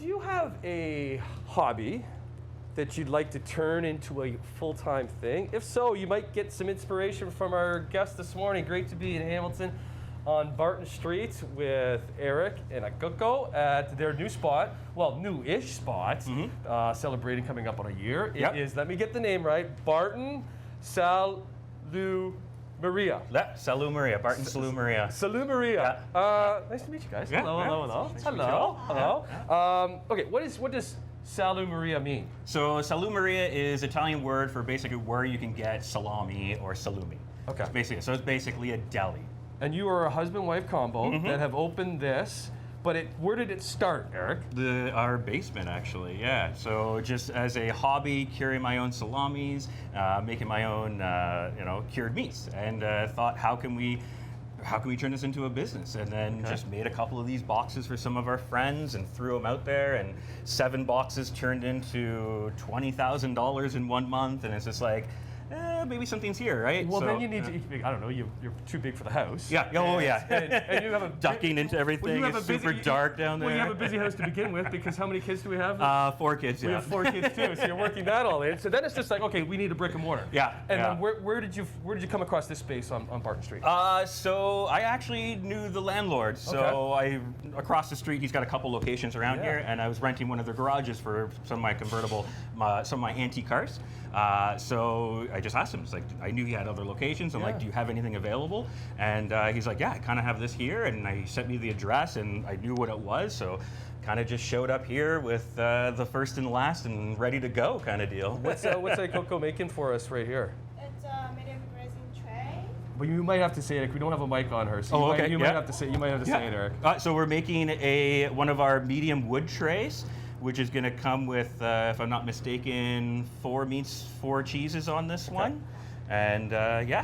you have a hobby that you'd like to turn into a full-time thing? If so, you might get some inspiration from our guest this morning. Great to be in Hamilton on Barton Street with Eric and Ikuko at their new spot, well, new-ish spot, celebrating coming up on a year. It is, let me get the name right, Barton Salumeria. Salumeria, Barton Salumeria. Salumeria. Nice to meet you guys. Hello, hello, hello. Hello. Okay, what does Salumeria mean? So Salumeria is Italian word for basically where you can get salami or salumi. Okay. So it's basically a deli. And you are a husband-wife combo that have opened this, but where did it start, Eric? Our basement, actually, yeah. So just as a hobby, curing my own salamis, making my own, cured meats, and thought, how can we turn this into a business? And then just made a couple of these boxes for some of our friends and threw them out there, and 7 boxes turned into $20,000 in 1 month, and it's just like, maybe something's here, right? Well, then you need to, I don't know, you're too big for the house. Yeah, and you have a ducking into everything. It's super dark down there. Well, you have a busy house to begin with, because how many kids do we have? 4 kids, We have 4 kids too, so you're working that all in. So then it's just like, okay, we need a brick and mortar. Yeah. And then where did you come across this space on Barton Street? So I actually knew the landlord. So across the street, he's got a couple locations around here, and I was renting one of their garages for some of my some of my antique cars. So I just asked him, it's like, I knew he had other locations. I'm like, do you have anything available? And he's like, yeah, I kind of have this here. And he sent me the address, and I knew what it was. So kind of just showed up here with the first and last and ready to go kind of deal. What's Ikuko making for us right here? It's a medium grazing tray. Well, you might have to say it. We don't have a mic on her, so you might have to say it, Eric. So we're making one of our medium wood trays, which is going to come with, if I'm not mistaken, 4 meats, 4 cheeses on this one. And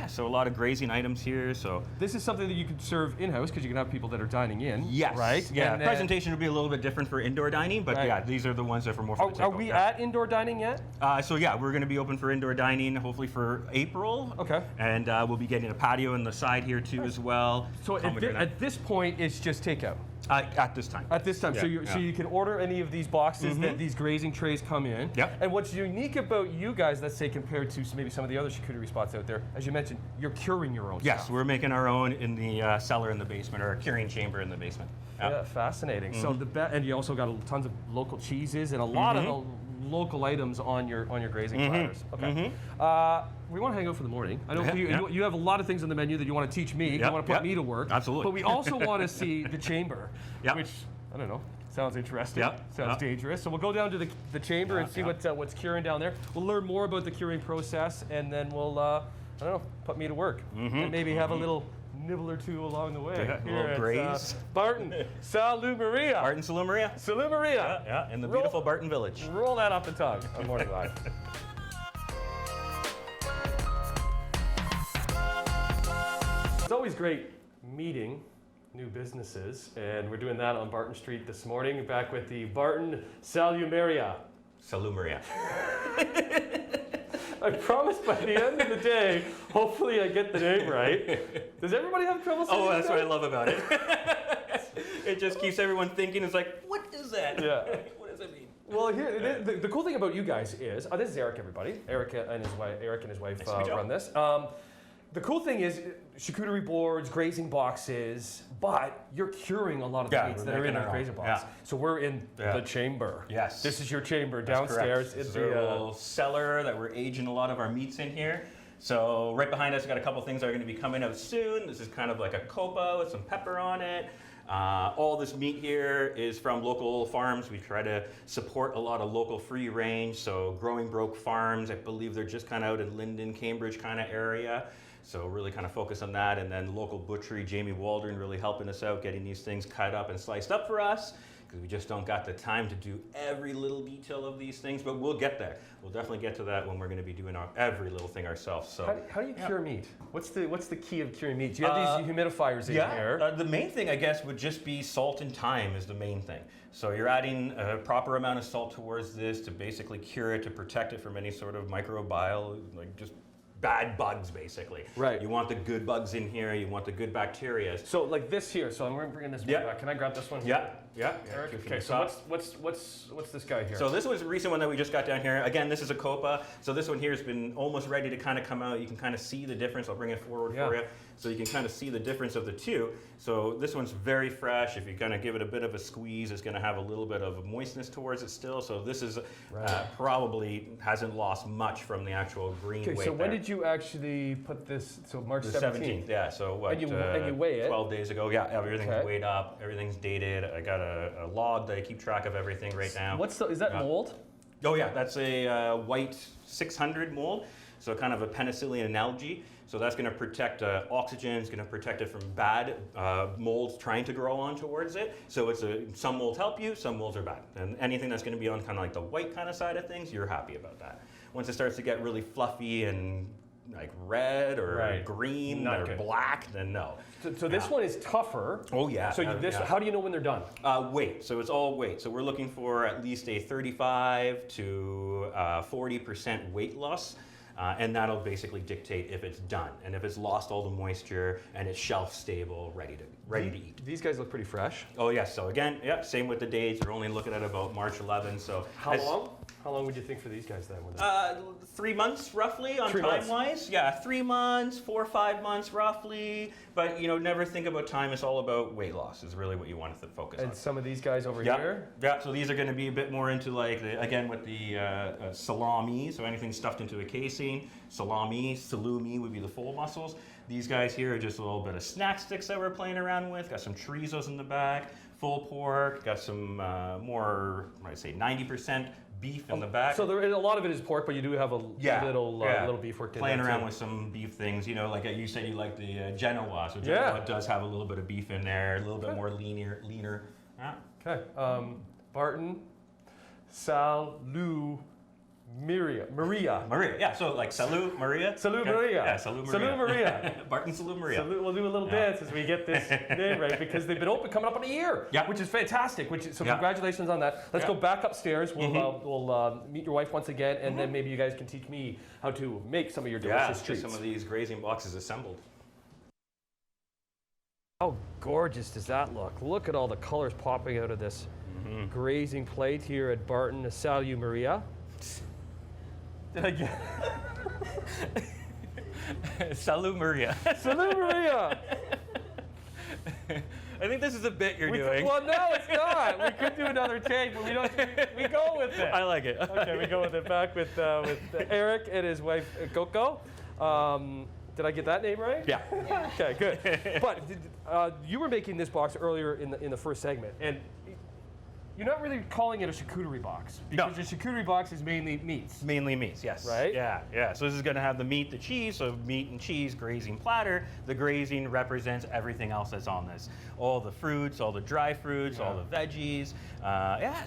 so a lot of grazing items here. So this is something that you could serve in-house, because you can have people that are dining in. Yes. Right? Yeah. Presentation would be a little bit different for indoor dining, but these are the ones that are more for the Are we at indoor dining yet? We're going to be open for indoor dining, hopefully for April. Okay. And we'll be getting a patio on the side here too as well. So at this point, it's just takeout. At this time. At this time, so you can order any of these boxes that these grazing trays come in. Yep. And what's unique about you guys, let's say, compared to maybe some of the other charcuterie spots out there, as you mentioned, you're curing your own stuff. Yes, we're making our own in the cellar in the basement, or a curing chamber in the basement. Yeah, fascinating. So and you also got tons of local cheeses and a lot of local items on your grazing platters. Okay. We want to hang out for the morning. I know you have a lot of things on the menu that you want to teach me. You want to put me to work. Absolutely. But we also want to see the chamber, which, I don't know, sounds interesting. Sounds dangerous. So we'll go down to the chamber and see what's curing down there. We'll learn more about the curing process, and then we'll, I don't know, put me to work. And maybe have a little nibble or two along the way. A little Graze. Barton Salumeria. Barton Salumeria. Salumeria. Yeah, in the beautiful Barton Village. Roll that off the tongue on Morning Live. It's always great meeting new businesses, and we're doing that on Barton Street this morning, back with the Barton Salumeria. Salumeria. I promise by the end of the day, hopefully I get the name right. Does everybody have trouble saying that's what I love about it. It just keeps everyone thinking, it's like, what is that? Yeah. What does it mean? Well, here, the cool thing about you guys is, this is Eric, everybody. Eric and his wife run this. The cool thing is charcuterie boards, grazing boxes, but you're curing a lot of the meats that are in our grazing box. Yeah. So we're in the chamber. Yes. This is your chamber downstairs. This is a little cellar that we're aging a lot of our meats in here. So right behind us, we've got a couple things that are going to be coming out soon. This is kind of like a copa with some pepper on it. All this meat here is from local farms. We try to support a lot of local free range. So Growing Broke Farms, I believe they're just kind of out in Linden, Cambridge kind of area. So really kind of focus on that. And then local butchery, Jamie Waldron, really helping us out, getting these things cut up and sliced up for us, because we just don't got the time to do every little detail of these things, but we'll get there. We'll definitely get to that when we're going to be doing every little thing ourselves. So how do you cure meat? What's the key of curing meat? Do you have these humidifiers in here? The main thing, I guess, would just be salt and thyme is the main thing. So you're adding a proper amount of salt towards this to basically cure it, to protect it from any sort of microbial, like just bad bugs, basically. Right. You want the good bugs in here. You want the good bacteria. So like this here. So I'm bringing this one back. Can I grab this one? Yeah. Yeah. Eric, Two okay, for so the sauce. what's this guy here? So this was a recent one that we just got down here. Again, this is a copa. So this one here has been almost ready to kind of come out. You can kind of see the difference. I'll bring it forward for you. So you can kind of see the difference of the two. So this one's very fresh. If you kind of give it a bit of a squeeze, it's going to have a little bit of moistness towards it still. So this is probably hasn't lost much from the actual green weight. Okay, so when did you actually put this, so March The 17th? Yeah, so what, And you weigh it? 12 days ago. Yeah, everything's weighed up, everything's dated. I got a log that I keep track of everything right now. Is that mold? Oh yeah, that's a white 600 mold, so kind of a penicillium algae. So that's going to protect oxygen, it's going to protect it from bad molds trying to grow on towards it. So some molds help you, some molds are bad. And anything that's going to be on kind of like the white kind of side of things, you're happy about that. Once it starts to get really fluffy and like red or green or black, then no. So this one is tougher. Oh yeah. So how do you know when they're done? Weight. So it's all weight. So we're looking for at least a 35 to 40% weight loss. And that'll basically dictate if it's done and if it's lost all the moisture and it's shelf stable, ready to eat. These guys look pretty fresh. Oh yes. So again, yeah, same with the dates. We're only looking at about March 11. So how long? How long would you think for these guys then? 3 months roughly on time-wise. Yeah, 3 months, 4 or 5 months roughly. But never think about time. It's all about weight loss is really what you want to focus on. And some of these guys over here? Yeah, so these are going to be a bit more into like, again with the salami, so anything stuffed into a casing. Salumi would be the full muscles. These guys here are just a little bit of snack sticks that we're playing around with. Got some chorizos in the back, full pork, got some more, I'd say 90% beef in the back. So a lot of it is pork, but you do have a little beef worked in there. Playing around with some beef things, like you said you like the Genoa. So Genoa does have a little bit of beef in there, a little bit more leaner. Yeah. Okay. Barton Salumeria. Maria. Yeah, so like Salu, Maria. Salumeria. Yeah, Salumeria. Barton Salumeria. We'll do a little dance as we get this name right, because they've been open coming up on a year, which is fantastic. Congratulations on that. Let's go back upstairs. We'll meet your wife once again, and then maybe you guys can teach me how to make some of your delicious treats. Some of these grazing boxes assembled. How gorgeous does that look? Look at all the colors popping out of this grazing plate here at Barton Salumeria. Did I get Salumeria. Salumeria. I think this is a bit you're doing. Well, no, it's not. We could do another take, but we don't. We go with it. I like it. Okay, we go with it. Back with Eric and his wife Ikuko. Did I get that name right? Yeah. Okay, good. But you were making this box earlier in the first segment, and you're not really calling it a charcuterie box, because your charcuterie box is mainly meats. Mainly meats, yes. Right? Yeah. So this is going to have the meat, the cheese, so meat and cheese grazing platter. The grazing represents everything else that's on this. All the fruits, all the dry fruits, all the veggies.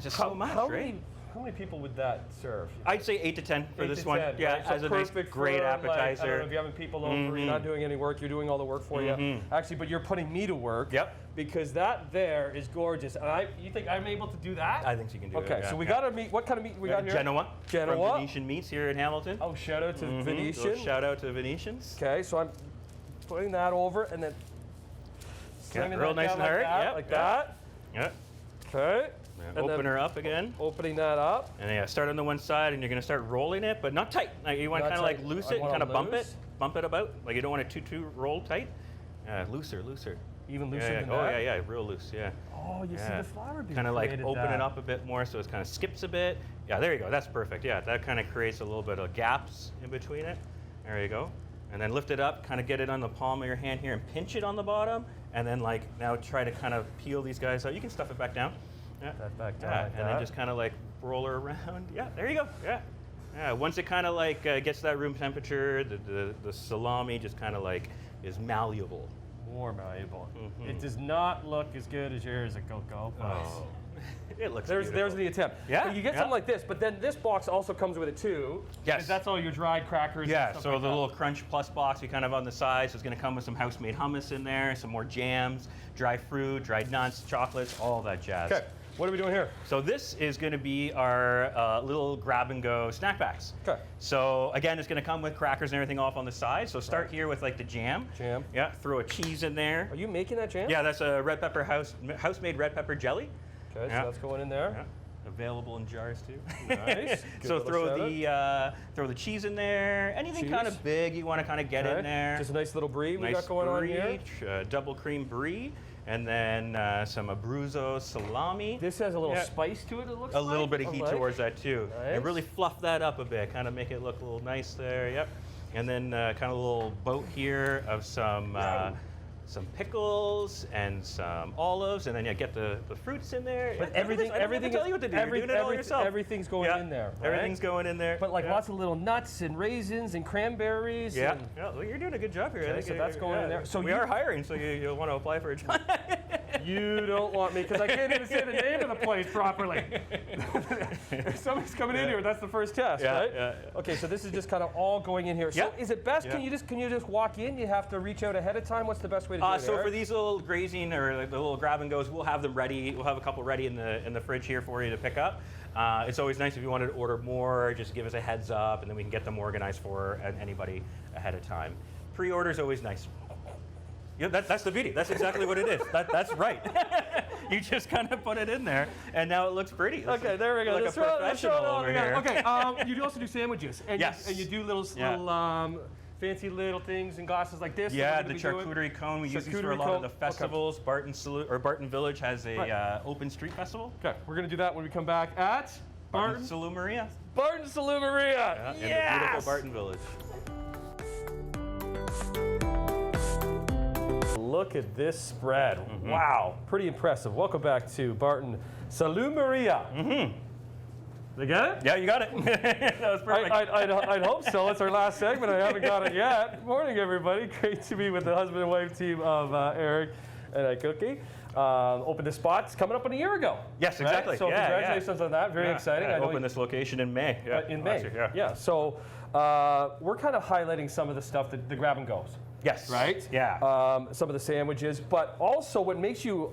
Just so much, right? How many people would that serve? I'd say 8 to 10 for this one. Right? Yeah, So as a nice, great appetizer. I don't know if you're having people over, you're not doing any work, you're doing all the work for you. Actually, but you're putting me to work. Yep. Because that there is gorgeous. And you think I'm able to do that? I think you can do it. Okay, so we got our meat. What kind of meat we got here? Genoa. From Venetian Meats here in Hamilton. Oh, shout out to Venetian. Shout out to Venetians. Okay, so I'm putting that over and then slinging real that nice down and hard. like that. Yep. Okay. And open her up again. Opening that up. And start on the one side, and you're going to start rolling it, but not tight. Like, you want to kind of like loose it and kind of bump it about. Like you don't want it too roll tight. Looser. Even looser than that? Yeah, real loose, yeah. Oh, you see the flour being kind of like open it up a bit more so it kind of skips a bit. Yeah, there you go. That's perfect. Yeah, that kind of creates a little bit of gaps in between it. There you go. And then lift it up, kind of get it on the palm of your hand here and pinch it on the bottom. And then now try to kind of peel these guys out. You can stuff it back down. Yeah. That back down like and then just kind of like roll her around. Yeah, there you go. Yeah. Once it kind of like gets to that room temperature, the salami just kind of like is malleable. More malleable. It does not look as good as yours at Ikuko. Oh. It looks there's the attempt. Yeah. So you get something like this, but then this box also comes with it too. Yes. That's all your dried crackers. Yeah. And stuff So like the that. little Crunch Plus box, you kind of on the side. So it's going to come with some house-made hummus in there, some more jams, dry fruit, dried nuts, chocolates, all that jazz. Okay. What are we doing here? So this is going to be our little grab-and-go snack packs. Okay. So again, it's going to come with crackers and everything off on the side. So start here with like the jam. Jam. Yeah. Throw a cheese in there. Are you making that jam? Yeah, that's a red pepper house-made red pepper jelly. Okay, Yeah. so that's going in there. Yeah. Available in jars too. Nice. Good So little throw the cheese in there. Anything kind Cheese. of big you want to kind of get Okay. in there. Just a nice little brie we Nice got going brie, on here. double cream brie, and then some Abruzzo salami. This has a little Yeah. spice to it. It looks A little like. bit of heat towards that too, Nice. and really fluff that up a bit, kind of make it look a little nice there. Yep. And then kind of a little boat here of some pickles and some olives, and then get the fruits in there. But I don't have to tell you what to do. You're doing it all yourself. Everything's going Yeah. in there. Right? Everything's going in there. But like Yeah. lots of little nuts and raisins and cranberries. Yeah. and- Yeah. Well, you're doing a good job here. I Okay, think so you're- that's going in there. So we you- are hiring, so you'll want to apply for a job. You don't want me because I can't even say the name of the place properly. If somebody's coming in here, that's the first test, Yeah, right? yeah, yeah. Okay, so this is just kind of all going in here. So Yeah. is it best? Yeah. Can you just walk in? You have to reach out ahead of time. What's the best way to do it? So for Eric? these little grazing or like the little grab and goes, we'll have them ready. We'll have a couple ready in the fridge here for you to pick up. It's always nice if you wanted to order more, just give us a heads up, and then we can get them organized for anybody ahead of time. Pre-order is always nice. Yeah, that's the beauty. That's exactly what it is. That's right. You just kind of put it in there, and now it looks pretty. Okay, there we go. Like Let's a throw it professional all over together. here. Okay, you do also do sandwiches, and Yes. you do little fancy little things and glasses like this. that Yeah, we're the gonna be doing. charcuterie cone. We use these for a Charcuterie lot of cone. the Okay. festivals. Barton Village has a Right. open street festival. Okay, we're gonna do that when we come back at Barton Salumeria. Barton Salumeria. Yeah, in the beautiful Barton Village. Look at this spread. Mm-hmm. Wow, pretty impressive. Welcome back to Barton Salumeria. Mm-hmm. They got it? Yeah, you got it. That was perfect. I'd hope so. It's our last segment. I haven't got it yet. Morning, everybody. Great to be with the husband and wife team of Eric and Ikuko. Opened the spots coming up in a year ago. Yes, right? exactly. So Yeah, congratulations on that. Very exciting. Yeah, I know opened this location in May. Yeah, in last May. year, yeah. So we're kind of highlighting some of the stuff that the grab and goes. Yes. Right? Yeah. Some of the sandwiches, but also what makes you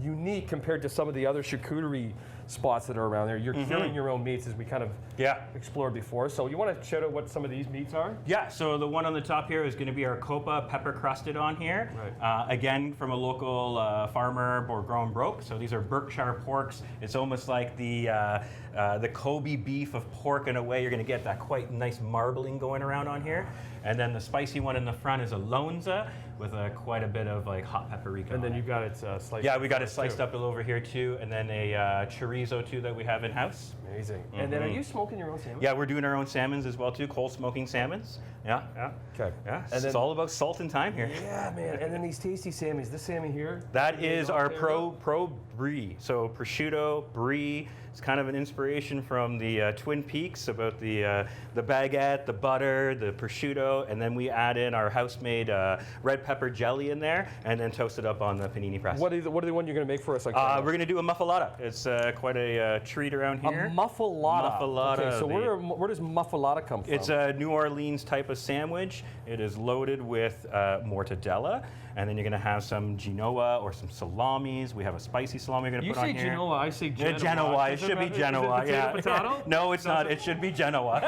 unique compared to some of the other charcuterie spots that are around there. You're curing your own meats, as we kind of Yeah. explored before. So you want to shout out what some of these meats are? Yeah, so the one on the top here is going to be our copa pepper crusted on here. Right. Again, from a local farmer or grown broke. So these are Berkshire porks. It's almost like the Kobe beef of pork in a way. You're going to get that quite nice marbling going around on here. And then the spicy one in the front is a Lonza with quite a bit of like hot paprika. And then on you it. got it sliced. Yeah, up we got it too. sliced up over here too, and then a chorizo too that we have in house. Amazing. And then are you smoking your own sandwich? Yeah, we're doing our own salmons as well too, coal smoking salmons. Yeah, yeah. Okay. Yeah, And it's then, all about salt and time here. yeah, man. And then these tasty salmons. This salmon here. That is our Pro. pro brie. So prosciutto brie. It's kind of an inspiration from the Twin Peaks about the baguette, the butter, the prosciutto, and then we add in our house-made red pepper jelly in there, and then toast it up on the panini press. What are the one you're going to make for us? We're going to do a muffalata. It's quite a treat around here. A muffalata. Muffalata, Okay, so the- where does muffalata come from? It's a New Orleans type of sandwich. It is loaded with mortadella, and then you're going to have some Genoa or some salamis. We have a spicy salami we're going to You put on say here. Genoa, I say Yeah, Genoa. Genoa. It Is should be is Genoa. it Yeah. potato? No, it's not. It should be Genoa.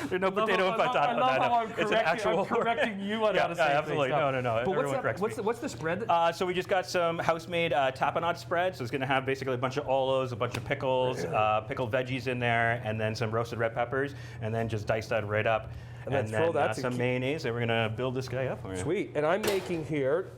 There's no potato and patata. I love how I'm It's an actual I'm correcting you on how to say things. absolutely. No. But Everyone corrects me. what's the spread? That, So we just got some house-made tapenade spread. So it's going to have basically a bunch of olives, a bunch of pickles, pickled veggies in there, and then some roasted red peppers, and then just dice that right up. And then throw that some to- mayonnaise, and we're going to build this guy up. Sweet. And I'm making here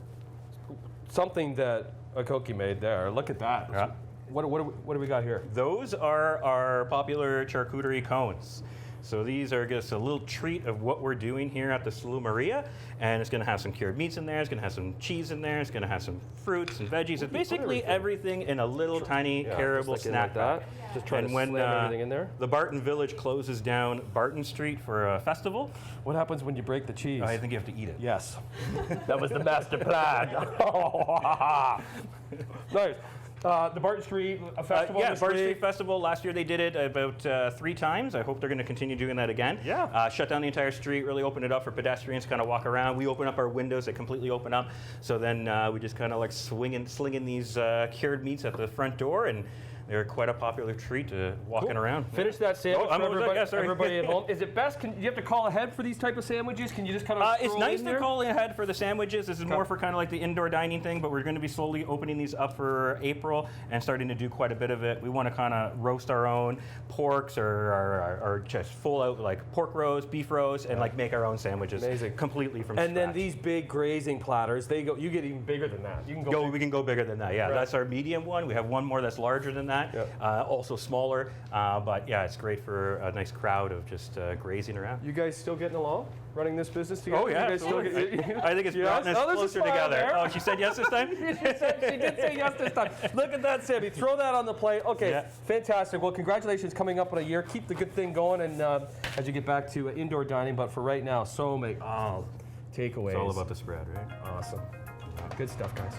something that Ikoki made there. Look at that. Yeah. What do we got here? Those are our popular charcuterie cones. So these are just a little treat of what we're doing here at the Salumeria, and it's going to have some cured meats in there. It's going to have some cheese in there. It's going to have some fruits and veggies. It's basically everything in a little tiny carryable just like snack that. pack. Just trying And to when slam everything in there. the Barton Village closes down Barton Street for a festival, What happens when you break the cheese? I think you have to eat it. Yes. That was the master plan. Nice. The Barton Street festival. Yeah, this Barton week. Street Festival. Last year they did it about 3 times. I hope they're going to continue doing that again. Yeah. Shut down the entire street, really open it up for pedestrians to kind of walk around. We open up our windows, they completely open up. So then we just kind of like slinging these cured meats at the front door, and they're quite a popular treat walking around. Finish that sandwich Oh, for everybody, yeah, sorry. everybody at home. Is it best? Do you have to call ahead for these type of sandwiches? Can you just kind of It's nice to there? call ahead for the sandwiches. This is more for kind of like the indoor dining thing, but we're going to be slowly opening these up for April and starting to do quite a bit of it. We want to kind of roast our own porks or just full out like pork roast, beef roast, and like make our own sandwiches. Amazing. Completely from And scratch. then these big grazing platters, you get even bigger than that. You can go. We can go bigger than that. Yeah, Right. that's our medium one. We have one more that's larger than that, also smaller. But yeah, it's great for a nice crowd of just grazing around. You guys still getting along? Running this business together? Oh yeah, You guys still absolutely. get- I think it's Yes? brought us Oh, there's a closer smile together. there. Oh, she said yes this time? she did say yes this time. Look at that, Sammy. Throw that on the plate. Okay, Yeah. fantastic. Well, congratulations coming up on a year. Keep the good thing going, and as you get back to indoor dining. But for right now, so many takeaways. It's all about the spread, right? Awesome. Good stuff, guys.